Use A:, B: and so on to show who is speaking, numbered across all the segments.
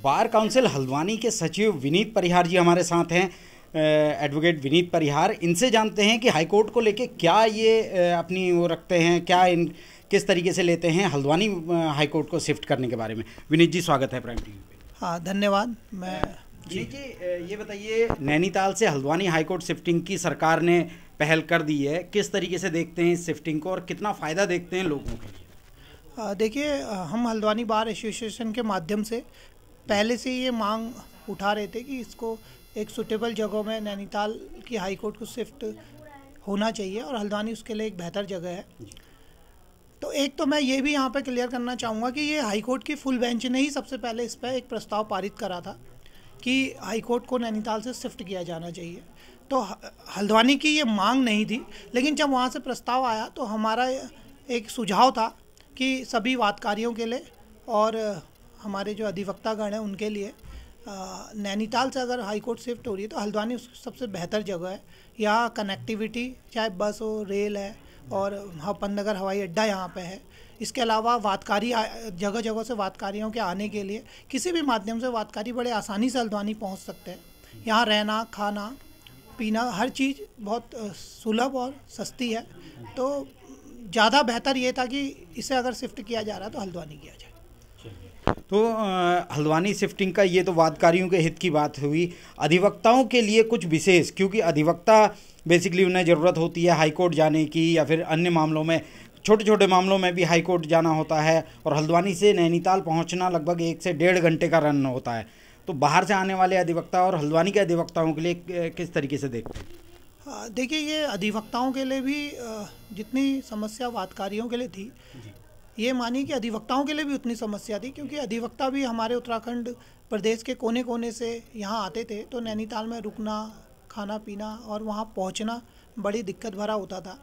A: Bar council Haldwani के सचिव विनीत परिहार जी हमारे साथ हैं, एडवोकेट विनीत परिहार। इनसे जानते हैं कि हाईकोर्ट को लेके क्या ये अपनी वो रखते हैं, क्या किस तरीके से लेते हैं हल्द्वानी हाईकोर्ट को शिफ्ट करने के बारे में। विनीत जी, स्वागत है प्राइम टीवी पे।
B: हाँ, धन्यवाद।
A: विनीत जी, ये बताइए, नैनीताल से हल्द्वानी हाईकोर्ट शिफ्टिंग की सरकार ने पहल कर दी है, किस तरीके से देखते हैं इस शिफ्टिंग को और कितना फ़ायदा देखते हैं लोगों के लिए?
B: देखिए, हम हल्द्वानी बार एसोसिएशन के माध्यम से पहले से ये मांग उठा रहे थे कि इसको एक सुटेबल जगह में नैनीताल की हाई कोर्ट को शिफ्ट होना चाहिए और हल्द्वानी उसके लिए एक बेहतर जगह है। तो एक तो मैं ये भी यहाँ पे क्लियर करना चाहूँगा कि ये हाई कोर्ट की फुल बेंच ने ही सबसे पहले इस पर एक प्रस्ताव पारित करा था कि हाई कोर्ट को नैनीताल से शिफ्ट किया जाना चाहिए। तो हल्द्वानी की ये मांग नहीं थी, लेकिन जब वहाँ से प्रस्ताव आया तो हमारा एक सुझाव था कि सभी वादकारियों के लिए और हमारे जो अधिवक्तागण हैं उनके लिए नैनीताल से अगर हाई कोर्ट शिफ्ट हो रही है तो हल्द्वानी सबसे बेहतर जगह है। यहाँ कनेक्टिविटी, चाहे बस हो, रेल है और पंतनगर हवाई अड्डा यहाँ पे है। इसके अलावा वादकारी जगह जगह से वादकारियों के आने के लिए किसी भी माध्यम से वादकारी बड़े आसानी से हल्द्वानी पहुँच सकते हैं। यहाँ रहना, खाना, पीना, हर चीज़ बहुत सुलभ और सस्ती है। तो ज़्यादा बेहतर ये था कि इसे अगर शिफ्ट किया जा रहा है तो हल्द्वानी किया जाए।
A: तो हल्द्वानी शिफ्टिंग का ये तो वादकारियों के हित की बात हुई। अधिवक्ताओं के लिए कुछ विशेष, क्योंकि अधिवक्ता बेसिकली उन्हें ज़रूरत होती है हाई कोर्ट जाने की या फिर अन्य मामलों में, छोटे छोटे मामलों में भी हाई कोर्ट जाना होता है और हल्द्वानी से नैनीताल पहुंचना लगभग 1 से 1.5 घंटे का रन होता है। तो बाहर से आने वाले अधिवक्ता और हल्द्वानी के अधिवक्ताओं के लिए किस तरीके से देखते हैं?
B: देखिए, ये अधिवक्ताओं के लिए भी जितनी समस्या वादकारियों के लिए थी, ये मानिए कि अधिवक्ताओं के लिए भी उतनी समस्या थी, क्योंकि अधिवक्ता भी हमारे उत्तराखंड प्रदेश के कोने कोने से यहाँ आते थे। तो नैनीताल में रुकना, खाना पीना और वहाँ पहुँचना बड़ी दिक्कत भरा होता था।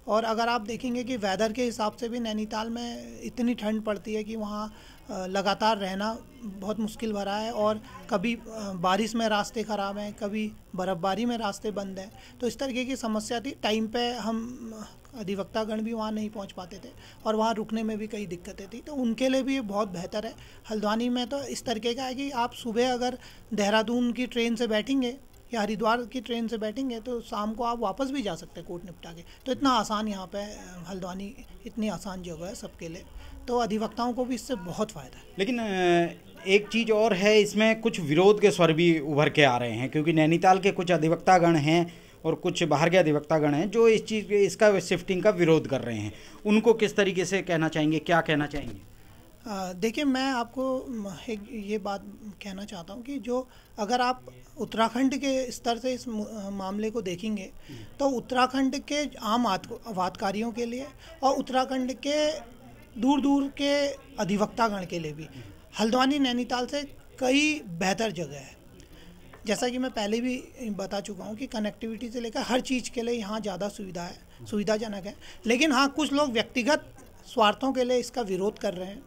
B: और अगर आप देखेंगे कि वेदर के हिसाब से भी नैनीताल में इतनी ठंड पड़ती है कि वहाँ लगातार रहना बहुत मुश्किल भरा है और कभी बारिश में रास्ते ख़राब हैं, कभी बर्फ़बारी में रास्ते बंद हैं। तो इस तरीके की समस्या थी। टाइम पे हम अधिवक्तागण भी वहाँ नहीं पहुँच पाते थे और वहाँ रुकने में भी कई दिक्कतें थी। तो उनके लिए भी ये बहुत बेहतर है। हल्द्वानी में तो इस तरीके का है कि आप सुबह अगर देहरादून की ट्रेन से बैठेंगे या हरिद्वार की ट्रेन से बैठेंगे तो शाम को आप वापस भी जा सकते हैं कोर्ट निपटा के। तो इतना आसान यहाँ पे हल्द्वानी इतनी आसान जगह है सबके लिए। तो अधिवक्ताओं को भी इससे बहुत फ़ायदा है।
A: लेकिन एक चीज़ और है, इसमें कुछ विरोध के स्वर भी उभर के आ रहे हैं, क्योंकि नैनीताल के कुछ अधिवक्तागण हैं और कुछ बाहर के अधिवक्तागण हैं जो इस चीज़ इसका शिफ्टिंग का विरोध कर रहे हैं। उनको किस तरीके से कहना चाहेंगे, क्या कहना चाहेंगे?
B: देखिए, मैं आपको एक ये बात कहना चाहता हूँ कि जो अगर आप उत्तराखंड के स्तर से इस मामले को देखेंगे तो उत्तराखंड के आम वादकारियों के लिए और उत्तराखंड के दूर दूर के अधिवक्तागण के लिए भी हल्द्वानी नैनीताल से कई बेहतर जगह है। जैसा कि मैं पहले भी बता चुका हूँ कि कनेक्टिविटी से लेकर हर चीज़ के लिए यहाँ ज़्यादा सुविधाजनक है। लेकिन हाँ, कुछ लोग व्यक्तिगत स्वार्थों के लिए इसका विरोध कर रहे हैं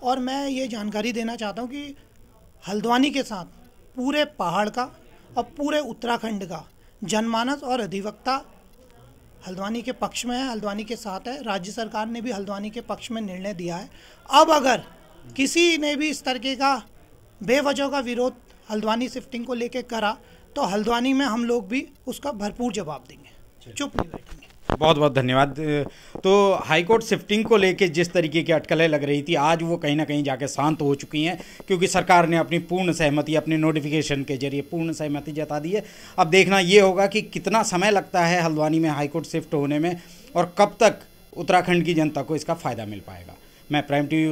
B: और मैं ये जानकारी देना चाहता हूँ कि हल्द्वानी के साथ पूरे पहाड़ का और पूरे उत्तराखंड का जनमानस और अधिवक्ता हल्द्वानी के पक्ष में है, हल्द्वानी के साथ है। राज्य सरकार ने भी हल्द्वानी के पक्ष में निर्णय दिया है। अब अगर किसी ने भी इस तरीके का बेवजह का विरोध हल्द्वानी शिफ्टिंग को लेकर करा तो हल्द्वानी में हम लोग भी उसका भरपूर जवाब देंगे, चुप नहीं बैठेंगे।
A: बहुत बहुत धन्यवाद। तो हाईकोर्ट शिफ्टिंग को लेके जिस तरीके की अटकलें लग रही थी, आज वो कहीं ना कहीं जाके शांत हो चुकी हैं, क्योंकि सरकार ने अपनी पूर्ण सहमति अपने नोटिफिकेशन के जरिए पूर्ण सहमति जता दी है। अब देखना ये होगा कि कितना समय लगता है हल्द्वानी में हाईकोर्ट शिफ्ट होने में और कब तक उत्तराखंड की जनता को इसका फ़ायदा मिल पाएगा। मैं प्राइम टीवी